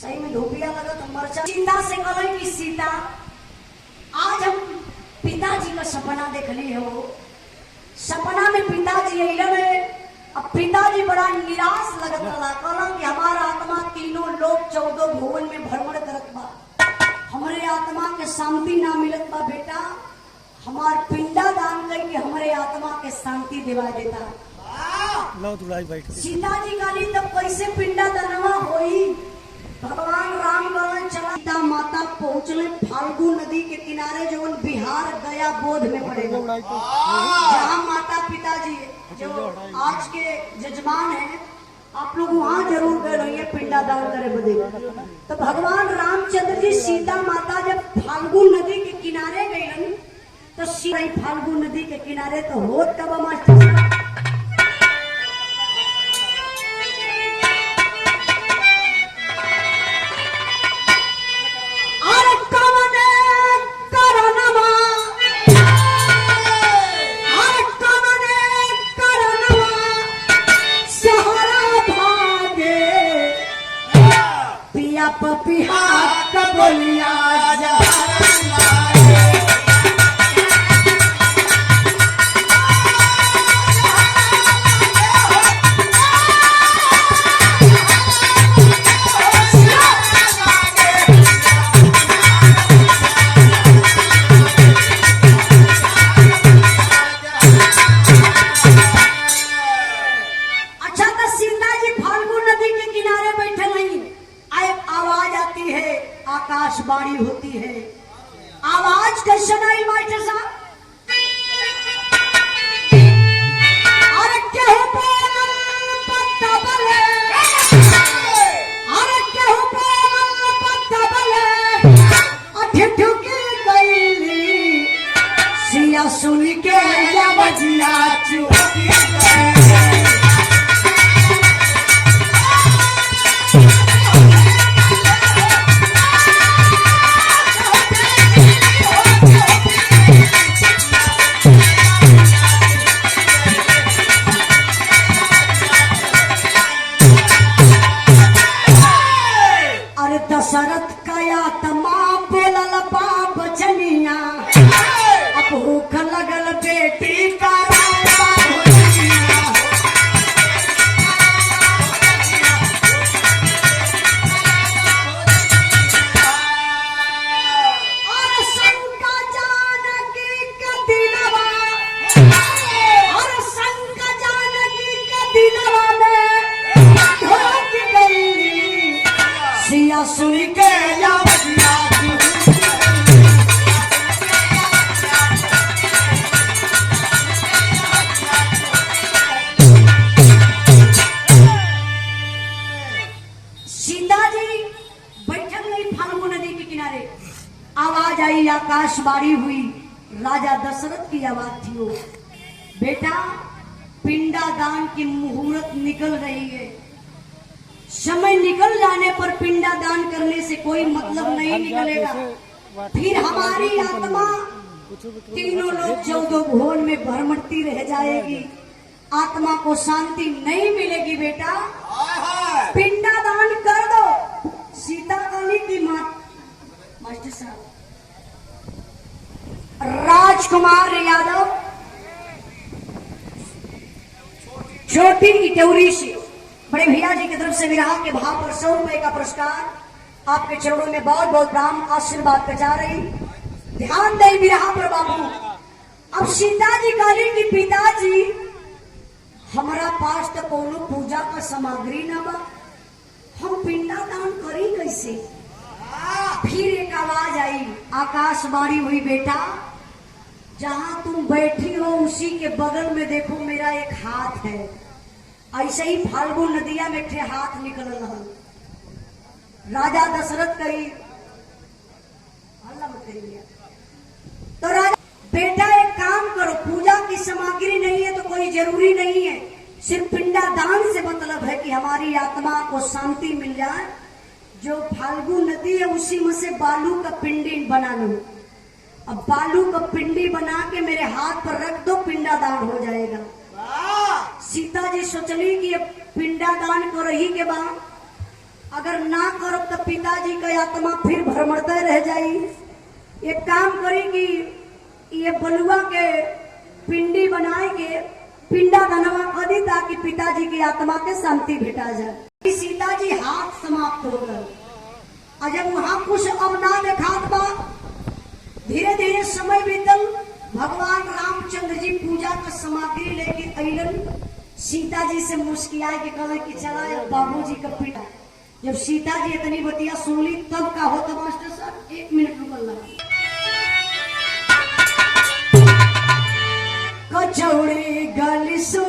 सही में धोपिया लगा तो मरचा चिंता से कल की सीता। आज हम पिताजी का सपना देख लिए हो। सपना में पिताजी अइले अब पिताजी बड़ा निराश लगत रहा। कहला कि हमारा आत्मा तीनों लोग 14 भुवन में भ्रमण करत बा, हमारे आत्मा के शांति ना मिलत बा। बेटा हमार पिंडा दान करके हमारे आत्मा के शांति दिवा देता। सीता जी काली तब कैसे पिंडा दानवा होई। भगवान राम गण चला सीता माता पहुंचले फाल्गु नदी के किनारे जो बिहार गया बोध में पड़ेगा, जहाँ माता पिताजी जो आज के जजमान है आप लोग वहाँ जरूर गए रहिए पिंडा दान करे बदे। तो भगवान रामचंद्र जी सीता माता जब फाल्गु नदी के किनारे गए तो सीता फाल्गु नदी के किनारे तो होत कब मास्टर पपिया कबलिया आकाशवाणी होती है। आवाज कैसे आई मास्टर साहब? अरे केहू बोलल पत्ता बले, अरे केहू बोलल पत्ता बले, ठिठुकी गईली सिया सुन के या बजिया चुकी गई। दशरथ कया तमा बोलल बाप बचनिया, अब भूख लगल बेटी का सुन के या सीता जी बैठक नहीं फाल्गु नदी के किनारे। आवाज आई, आकाशवाणी हुई, राजा दशरथ की आवाज थी वो। बेटा पिंडा दान की मुहूर्त निकल रही है। समय निकल जाने पर पिंडा दान करने से कोई मतलब नहीं निकलेगा। फिर हमारी आत्मा तीनों लोग 14 भुवन में भ्रमणती रह जाएगी, आत्मा को शांति नहीं मिलेगी। बेटा पिंडा दान कर दो। सीता काली की माँ मास्टर साहब राजकुमार यादव छोटी इटौरी से बड़े भैया जी की तरफ से विराह के भाव पर 100 रुपए का पुरस्कार आपके चरणों में बहुत बहुत राम आशीर्वाद पहुंचा रही। ध्यान दे विराह पर बाबू। अब सीता जी काली की पिताजी हमारा पास तो कोनो पूजा का सामग्री न बा, हम पिंडा दान करी कैसे। फिर एक आवाज आई, आकाशवाणी हुई, बेटा जहां तुम बैठी हो उसी के बगल में देखो मेरा एक हाथ है। ऐसे ही फाल्गु नदिया में थे हाथ निकल रहा। राजा दशरथ कही तो राजा बेटा एक काम करो, पूजा की सामग्री नहीं है तो कोई जरूरी नहीं है, सिर्फ पिंडा दान से मतलब है कि हमारी आत्मा को शांति मिल जाए। जो फाल्गु नदी है उसी में से बालू का पिंडी बना लो। अब बालू का पिंडी बना के मेरे हाथ पर रख दो, पिंडा दान हो जाएगा। सीता जी सोचली कि पिंडा दान कर ही के बाद अगर ना करो तो पिताजी का आत्मा फिर भ्रमणते रह जाई। एक काम करी कि ये बलुआ के पिंडी बनाए के पिंडा बनवा कर दी ताकि पिताजी की आत्मा के शांति भेटा जाए। सीता जी हाथ समाप्त हो गए और जब वहां कुछ अब ना देखात बा, धीरे धीरे समय बीतल। भगवान रामचंद्र जी पूजा का सामग्री लेके अलन। सीता जी से मुस्कियाए के कहे कि चला बाबूजी का पिटा। जब सीता जी इतनी बतिया सुन ली तब का होता मास्टर साहब, 1 मिनट रुकल लगा। कचौड़ी गल सो